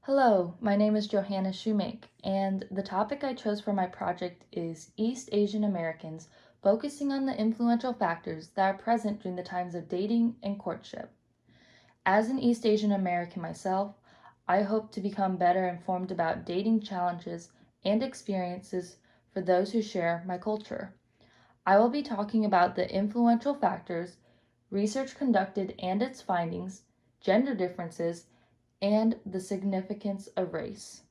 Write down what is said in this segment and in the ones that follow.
Hello, my name is Johanna Shoemake, and the topic I chose for my project is East Asian Americans, focusing on the influential factors that are present during the times of dating and courtship. As an East Asian American myself, I hope to become better informed about dating challenges and experiences for those who share my culture. I will be talking about the influential factors, research conducted and its findings, gender differences, and the significance of race.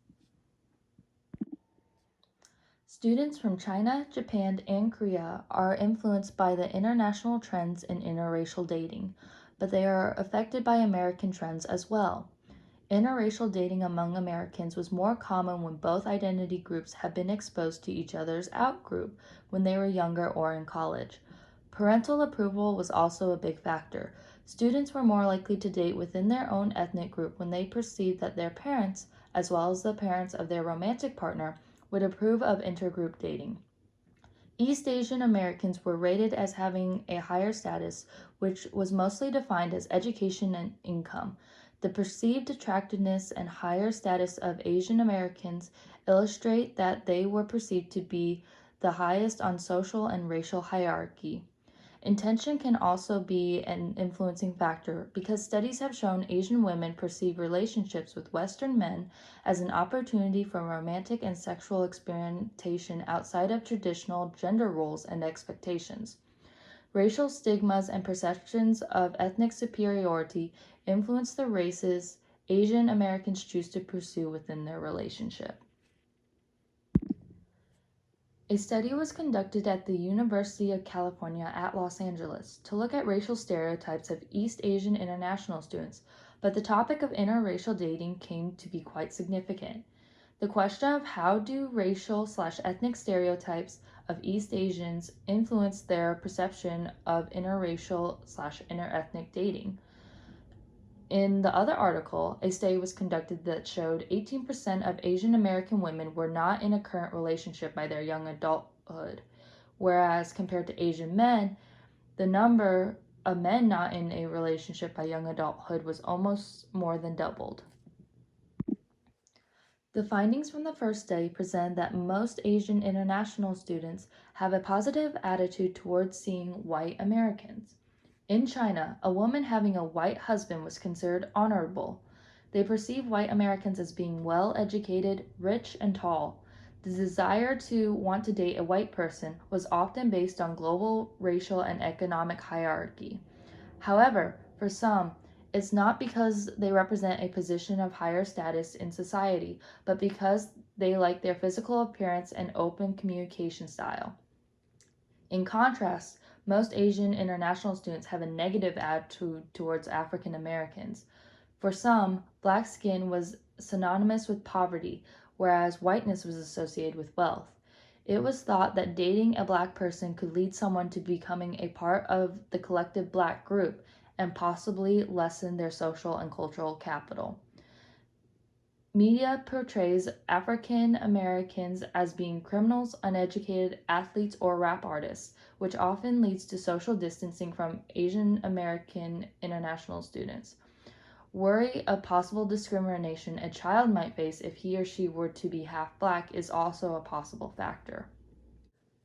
Students from China, Japan, and Korea are influenced by the international trends in interracial dating, but they are affected by American trends as well. Interracial dating among Americans was more common when both identity groups had been exposed to each other's outgroup when they were younger or in college. Parental approval was also a big factor. Students were more likely to date within their own ethnic group when they perceived that their parents, as well as the parents of their romantic partner, would approve of intergroup dating. East Asian Americans were rated as having a higher status, which was mostly defined as education and income. The perceived attractiveness and higher status of Asian Americans illustrate that they were perceived to be the highest on social and racial hierarchy. Intention can also be an influencing factor because studies have shown Asian women perceive relationships with Western men as an opportunity for romantic and sexual experimentation outside of traditional gender roles and expectations. Racial stigmas and perceptions of ethnic superiority influence the races Asian Americans choose to pursue within their relationship. A study was conducted at the University of California at Los Angeles to look at racial stereotypes of East Asian international students, but the topic of interracial dating came to be quite significant. The question of how do racial/ethnic stereotypes of East Asians influence their perception of interracial/interethnic dating. In the other article, a study was conducted that showed 18% of Asian American women were not in a current relationship by their young adulthood, whereas compared to Asian men, the number of men not in a relationship by young adulthood was almost more than doubled. The findings from the first study present that most Asian international students have a positive attitude towards seeing white Americans. In China, a woman having a white husband was considered honorable. They perceive white Americans as being well educated, rich, and tall. The desire to want to date a white person was often based on global racial and economic hierarchy. However, for some, it's not because they represent a position of higher status in society, but because they like their physical appearance and open communication style. In contrast, most Asian international students have a negative attitude towards African Americans. For some, black skin was synonymous with poverty, whereas whiteness was associated with wealth. It was thought that dating a black person could lead someone to becoming a part of the collective black group and possibly lessen their social and cultural capital. Media portrays African Americans as being criminals, uneducated athletes, or rap artists, which often leads to social distancing from Asian American international students. Worry of possible discrimination a child might face if he or she were to be half black is also a possible factor.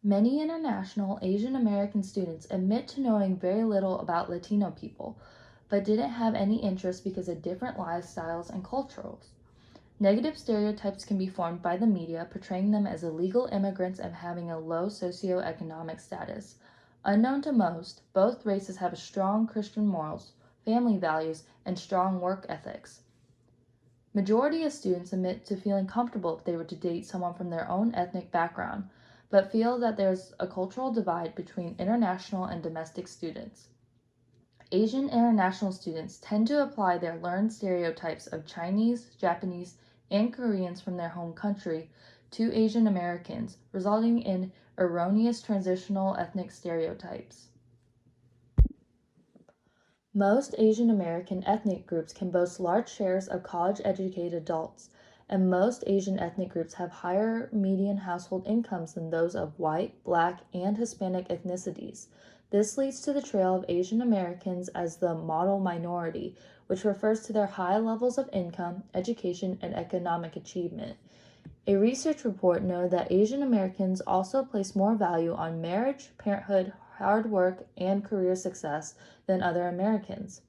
Many international Asian American students admit to knowing very little about Latino people, but didn't have any interest because of different lifestyles and cultures. Negative stereotypes can be formed by the media, portraying them as illegal immigrants and having a low socioeconomic status. Unknown to most, both races have strong Christian morals, family values, and strong work ethics. Majority of students admit to feeling comfortable if they were to date someone from their own ethnic background, but feel that there's a cultural divide between international and domestic students. Asian international students tend to apply their learned stereotypes of Chinese, Japanese, and Koreans from their home country to Asian Americans, resulting in erroneous transitional ethnic stereotypes. Most Asian American ethnic groups can boast large shares of college-educated adults, and most Asian ethnic groups have higher median household incomes than those of white, black, and Hispanic ethnicities. This leads to the trail of Asian Americans as the model minority, which refers to their high levels of income, education, and economic achievement. A research report noted that Asian Americans also place more value on marriage, parenthood, hard work, and career success than other Americans.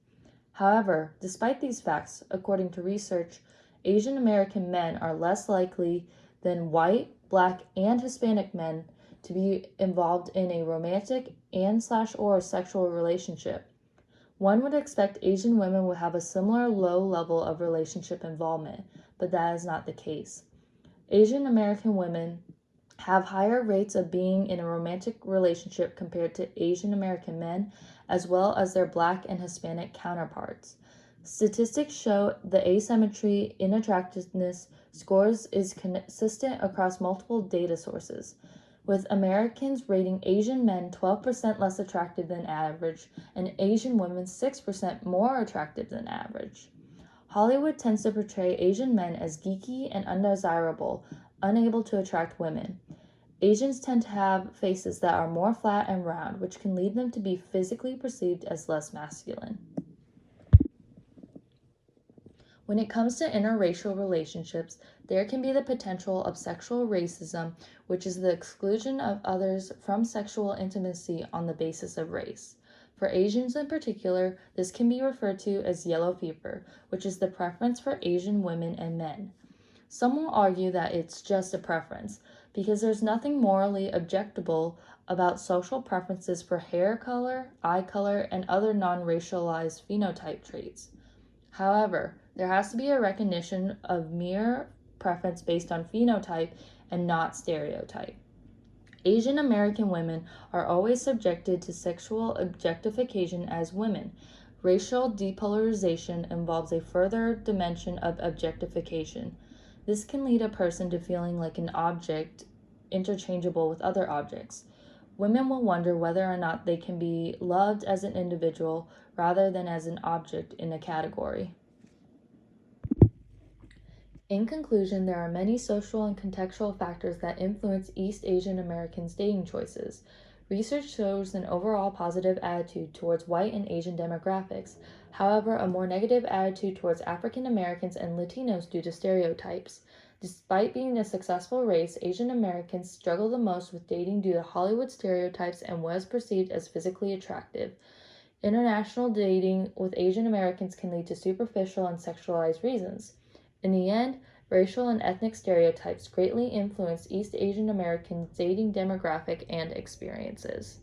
However, despite these facts, according to research, Asian American men are less likely than white, black, and Hispanic men to be involved in a romantic and/or sexual relationship. One would expect Asian women would have a similar low level of relationship involvement, but that is not the case. Asian American women have higher rates of being in a romantic relationship compared to Asian American men, as well as their Black and Hispanic counterparts. Statistics show the asymmetry in attractiveness scores is consistent across multiple data sources, with Americans rating Asian men 12% less attractive than average and Asian women 6% more attractive than average. Hollywood tends to portray Asian men as geeky and undesirable, unable to attract women. Asians tend to have faces that are more flat and round, which can lead them to be physically perceived as less masculine. When it comes to interracial relationships, there can be the potential of sexual racism, which is the exclusion of others from sexual intimacy on the basis of race. For Asians in particular, this can be referred to as yellow fever, which is the preference for Asian women and men. Some will argue that it's just a preference, because there's nothing morally objectionable about social preferences for hair color, eye color, and other non-racialized phenotype traits. However, there has to be a recognition of mere preference based on phenotype and not stereotype. Asian American women are always subjected to sexual objectification as women. Racial depolarization involves a further dimension of objectification. This can lead a person to feeling like an object interchangeable with other objects. Women will wonder whether or not they can be loved as an individual rather than as an object in a category. In conclusion, there are many social and contextual factors that influence East Asian Americans' dating choices. Research shows an overall positive attitude towards white and Asian demographics, however, a more negative attitude towards African Americans and Latinos due to stereotypes. Despite being a successful race, Asian Americans struggle the most with dating due to Hollywood stereotypes and what is perceived as physically attractive. International dating with Asian Americans can lead to superficial and sexualized reasons. In the end, racial and ethnic stereotypes greatly influence East Asian Americans' dating demographic and experiences.